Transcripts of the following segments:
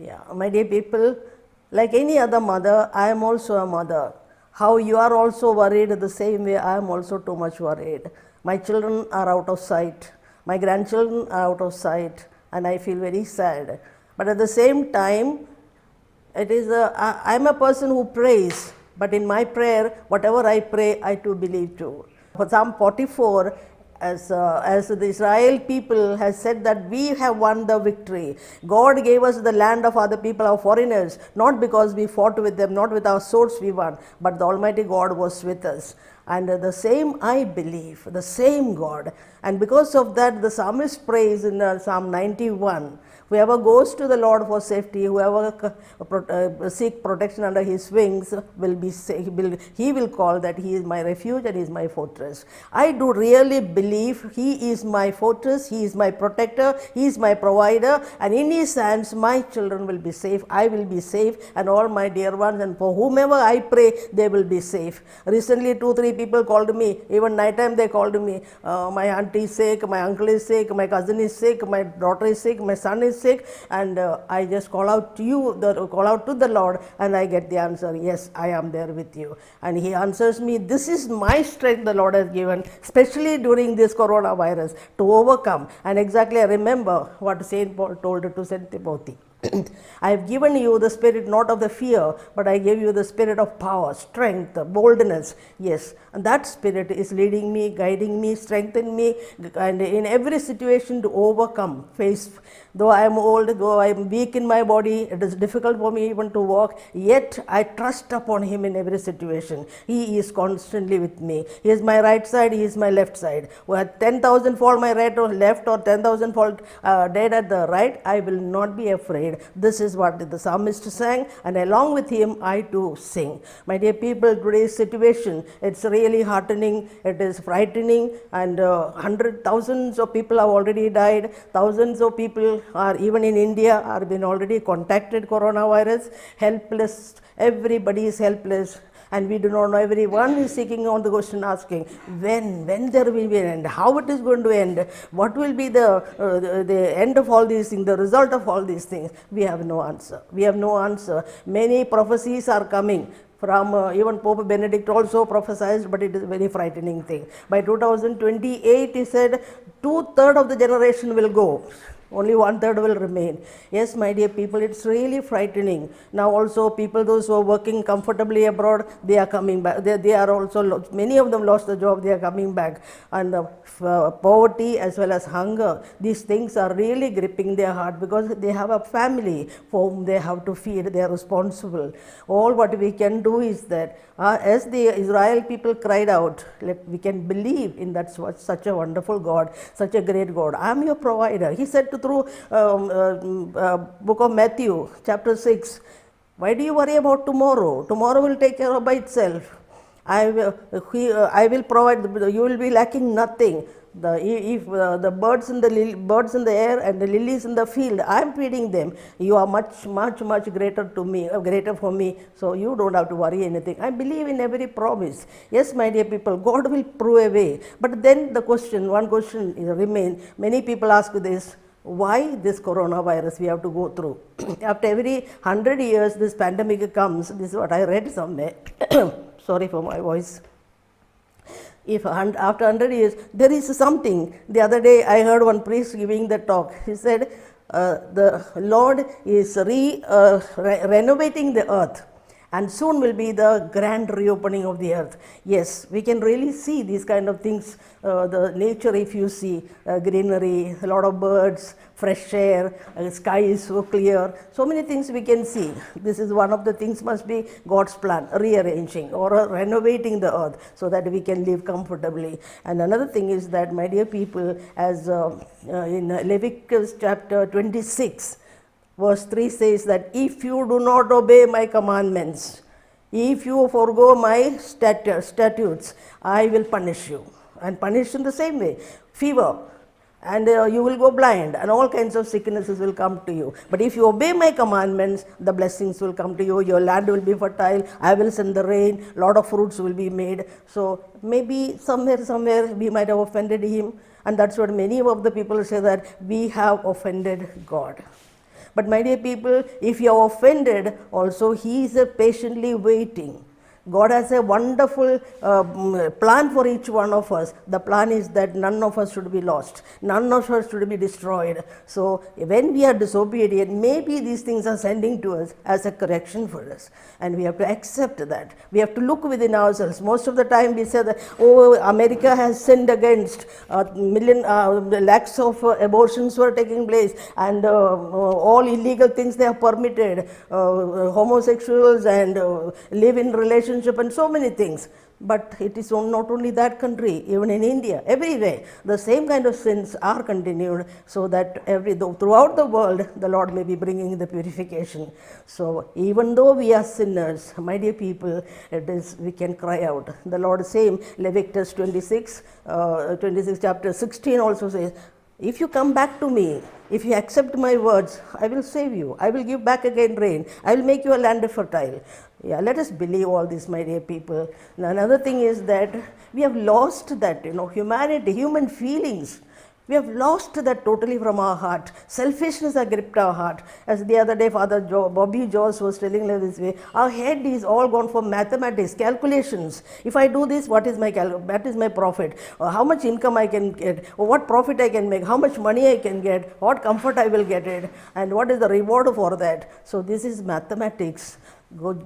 Yeah, my dear people, like any other mother, I am also a mother. How you are also worried the same way, I am also too much worried. My children are out of sight, my grandchildren are out of sight, and I feel very sad. But at the same time, I'm a person who prays, but in my prayer, whatever I pray, I too believe too. For Psalm 44, as the Israel people has said that we have won the victory. God gave us the land of other people, our foreigners, not because we fought with them, not with our swords we won, but the Almighty God was with us. And the same I believe, the same God. And because of that, the psalmist prays in Psalm 91. Whoever goes to the Lord for safety, whoever seek protection under His wings, will be safe. He will call that He is my refuge and He is my fortress. I do really believe He is my fortress, He is my protector, He is my provider, and in His hands my children will be safe, I will be safe, and all my dear ones, and for whomever I pray, they will be safe. Recently, 2-3 people called me, even night time they called me, my auntie is sick, my uncle is sick, my cousin is sick, my daughter is sick, my son is sick, and I just call out to the Lord, and I get the answer, yes, I am there with you. And He answers me, this is my strength the Lord has given, especially during this coronavirus, to overcome. And exactly I remember what Saint Paul told to Saint Timothy. I have given you the spirit not of the fear, but I gave you the spirit of power, strength, boldness. Yes, and that spirit is leading me, guiding me, strengthening me, and in every situation to overcome, face. Though I am old, though I am weak in my body, it is difficult for me even to walk, yet I trust upon Him in every situation. He is constantly with me. He is my right side, He is my left side. Where 10,000 fall my right or left, or 10,000 fall dead at the right, I will not be afraid. This is what the psalmist sang, and along with him I too sing. My dear people, today's situation, it's really heartening, it is frightening, and thousands of people have already died. Thousands of people are, even in India, are been already contacted coronavirus. Helpless, everybody is helpless. And we do not know, everyone is seeking on the question, asking when there will be an end, how it is going to end, what will be the end of all these things, the result of all these things. We have no answer. We have no answer. Many prophecies are coming. From even Pope Benedict also prophesied, but it is a very frightening thing. By 2028, he said, 2/3 of the generation will go. Only 1/3 will remain. Yes, my dear people, it's really frightening. Now also people, those who are working comfortably abroad, they are coming back. They are also, many of them lost the job, they are coming back. And poverty as well as hunger, these things are really gripping their heart, because they have a family for whom they have to feed, they are responsible. All what we can do is that, as the Israel people cried out, we can believe in that such a wonderful God, such a great God. I am your provider. He said through book of Matthew, chapter 6, why do you worry about tomorrow? Tomorrow will take care of by itself. I will provide, you will be lacking nothing. The birds in the air and the lilies in the field, I am feeding them. You are much greater to me, greater for me, so you don't have to worry anything. I believe in every promise. Yes, my dear people, God will prove a way. But then one question remains. Many people ask this, why this coronavirus we have to go through? After every 100 years this pandemic comes. This is what I read somewhere. Sorry for my voice. If after 100 years there is something. The other day I heard one priest giving the talk. He said the Lord is renovating the earth, and soon will be the grand reopening of the earth. Yes, we can really see these kind of things. The nature, if you see, greenery, a lot of birds, fresh air, sky is so clear, so many things we can see. This is one of the things, must be God's plan, rearranging or renovating the earth so that we can live comfortably. And another thing is that, my dear people, as in Leviticus chapter 26, verse 3 says that if you do not obey my commandments, if you forego my statutes, I will punish you. And punish in the same way. Fever, and you will go blind, and all kinds of sicknesses will come to you. But if you obey my commandments, the blessings will come to you, your land will be fertile, I will send the rain, lot of fruits will be made. So maybe somewhere we might have offended him, and that's what many of the people say, that we have offended God. But my dear people, if you are offended, also He is patiently waiting. God has a wonderful plan for each one of us. The plan is that none of us should be lost. None of us should be destroyed. So when we are disobedient, maybe these things are sending to us as a correction for us. And we have to accept that. We have to look within ourselves. Most of the time we say that, oh, America has sinned against lakhs of abortions were taking place, and all illegal things they have permitted, homosexuals and live in relationship and so many things. But it is not only that country, even in India, everywhere, the same kind of sins are continued, so that throughout the world, the Lord may be bringing the purification. So even though we are sinners, my dear people, we can cry out. The Lord same, Leviticus 26 chapter 16 also says, if you come back to me, if you accept my words, I will save you. I will give back again rain. I will make you a land fertile. Yeah, let us believe all this, my dear people. Now, another thing is that we have lost that, humanity, human feelings. We have lost that totally from our heart. Selfishness has gripped our heart. As the other day, Father Bobby Jones was telling me this way, our head is all gone for mathematics, calculations. If I do this, what is that is my profit? Or how much income I can get? Or what profit I can make? How much money I can get? What comfort I will get it? And what is the reward for that? So this is mathematics.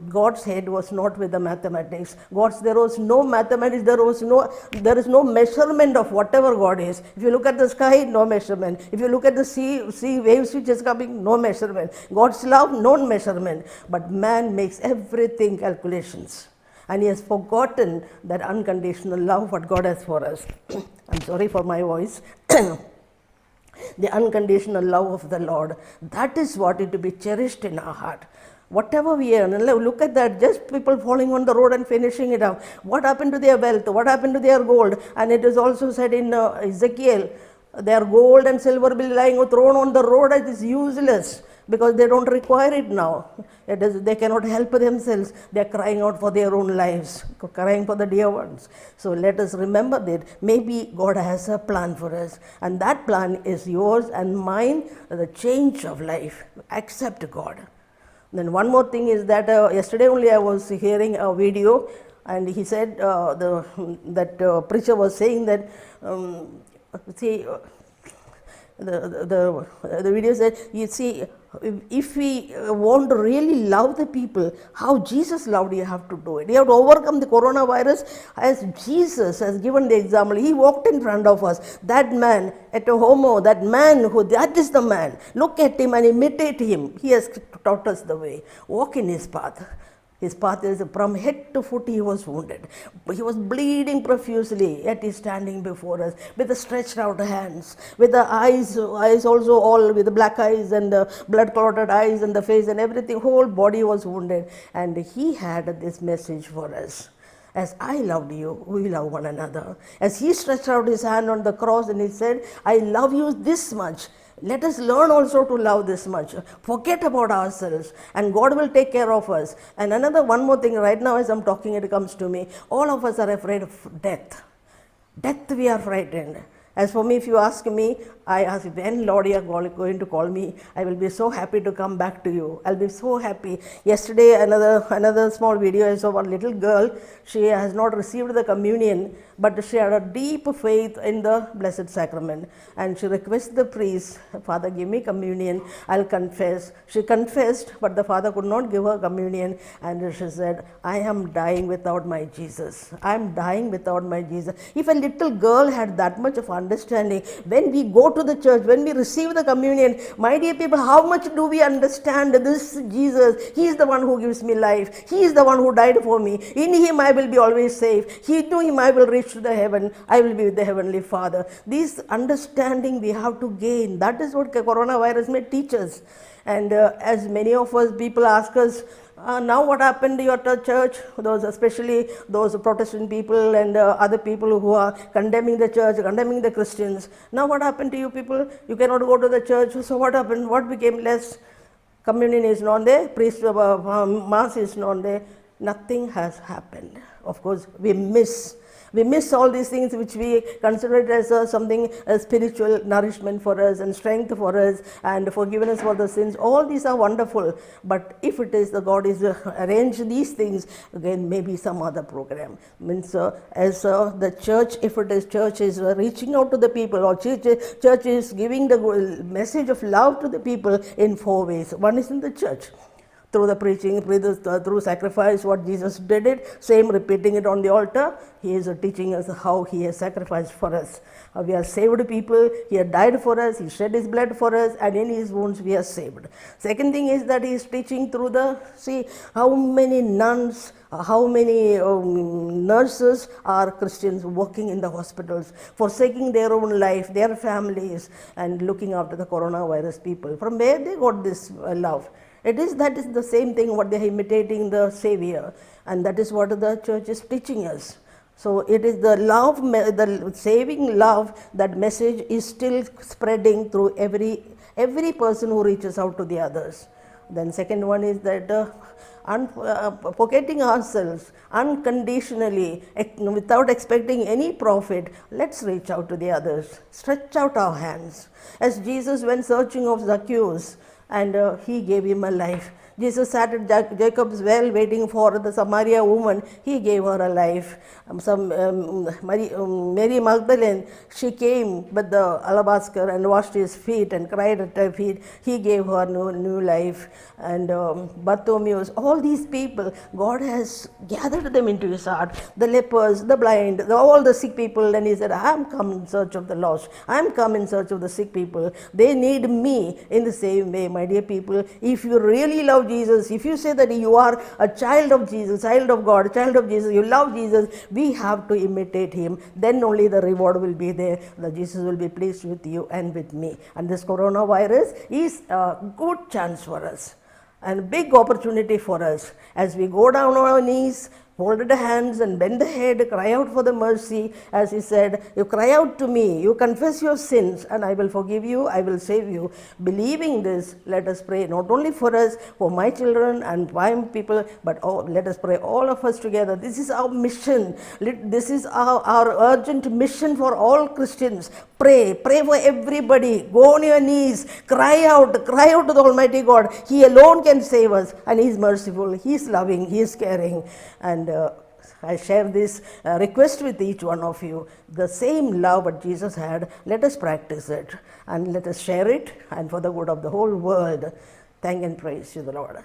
God's head was not with the mathematics. There was no mathematics, there is no measurement of whatever God is. If you look at the sky, no measurement. If you look at the sea waves which is coming, no measurement. God's love, no measurement. But man makes everything calculations. And he has forgotten that unconditional love what God has for us. I'm sorry for my voice. The unconditional love of the Lord, that is what is to be cherished in our heart. Whatever we earn, look at that, just people falling on the road and finishing it up. What happened to their wealth? What happened to their gold? And it is also said in Ezekiel, their gold and silver will be lying thrown on the road. It is useless because they don't require it now. They cannot help themselves. They are crying out for their own lives, crying for the dear ones. So let us remember that maybe God has a plan for us, and that plan is yours and mine, the change of life. Accept God. Then one more thing is that yesterday only I was hearing a video, and he said that preacher was saying that the video said, you see, if we want to really love the people, how Jesus loved, you have to do it. You have to overcome the coronavirus as Jesus has given the example. He walked in front of us. That man, that is the man. Look at him and imitate him. He has taught us the way. Walk in his path. His path is from head to foot he was wounded. He was bleeding profusely, yet he is standing before us with the stretched out hands, with the eyes also all with the black eyes and the blood clotted eyes and the face and everything, whole body was wounded. And he had this message for us. As I loved you, we love one another. As he stretched out his hand on the cross and he said, I love you this much. Let us learn also to love this much. Forget about ourselves and God will take care of us. And one more thing, right now as I'm talking, it comes to me. All of us are afraid of death. Death we are frightened. As for me, if you ask me, I ask, when Lord you are going to call me, I will be so happy to come back to you. I'll be so happy. Yesterday, another small video, I saw one little girl. She has not received the communion, but she had a deep faith in the Blessed Sacrament. And she requested the priest, Father, give me communion. I'll confess. She confessed, but the Father could not give her communion. And she said, I am dying without my Jesus. I am dying without my Jesus. If a little girl had that much of understanding, when we go to the church, when we receive the communion, my dear people, how much do we understand this Jesus? He is the one who gives me life. He is the one who died for me. In him I will be always safe. To him I will reach to the heaven. I will be with the Heavenly Father. This understanding we have to gain. That is what coronavirus may teach us. And as many of us, people ask us, now what happened to your church? Especially those Protestant people and other people who are condemning the church, condemning the Christians. Now what happened to you people? You cannot go to the church. So what happened? What became less? Communion is not there. Mass is not there. Nothing has happened. Of course, we miss We miss all these things which we consider it as something spiritual nourishment for us and strength for us and forgiveness for the sins. All these are wonderful, but if it is the God is arranged these things, again maybe some other program. Means as the church, if it is church is reaching out to the people, or church is giving the message of love to the people in 4 ways. One is in the church, through the preaching, through sacrifice, what Jesus did it, same repeating it on the altar. He is teaching us how He has sacrificed for us. We are saved people, He had died for us, He shed His blood for us, and in His wounds we are saved. Second thing is that He is teaching through the, see how many nuns, how many nurses are Christians working in the hospitals, forsaking their own life, their families, and looking after the coronavirus people. From where they got this love? That is the same thing what they are imitating the Savior, and that is what the church is teaching us. So it is the love, the saving love, that message is still spreading through every person who reaches out to the others. Then second one is that forgetting ourselves unconditionally, without expecting any profit, let's reach out to the others, stretch out our hands. As Jesus went searching of Zacchaeus, and He gave him a life. Jesus sat at Jacob's well waiting for the Samaria woman. He gave her a life. Mary Magdalene, she came with the alabaster and washed His feet and cried at her feet. He gave her new life. And Bartimaeus, all these people, God has gathered them into His heart. The lepers, the blind, all the sick people. And He said, I am come in search of the lost. I am come in search of the sick people. They need me. In the same way, my dear people, if you really love Jesus, if you say that you are a child of Jesus, child of God, child of Jesus, you love Jesus, we have to imitate Him. Then only the reward will be there. The Jesus will be pleased with you and with me. And this coronavirus is a good chance for us and big opportunity for us as we go down on our knees, folded hands and bend the head, cry out for the mercy. As He said, you cry out to me, you confess your sins, and I will forgive you, I will save you. Believing this, let us pray not only for us, for my children and my people, but let us pray all of us together. This is our mission. This is our urgent mission for all Christians. Pray for everybody. Go on your knees, cry out to the Almighty God. He alone can save us, and He is merciful, He is loving, He is caring. And I share this request with each one of you. The same love that Jesus had, let us practice it and let us share it, and for the good of the whole world. Thank and praise you, the Lord.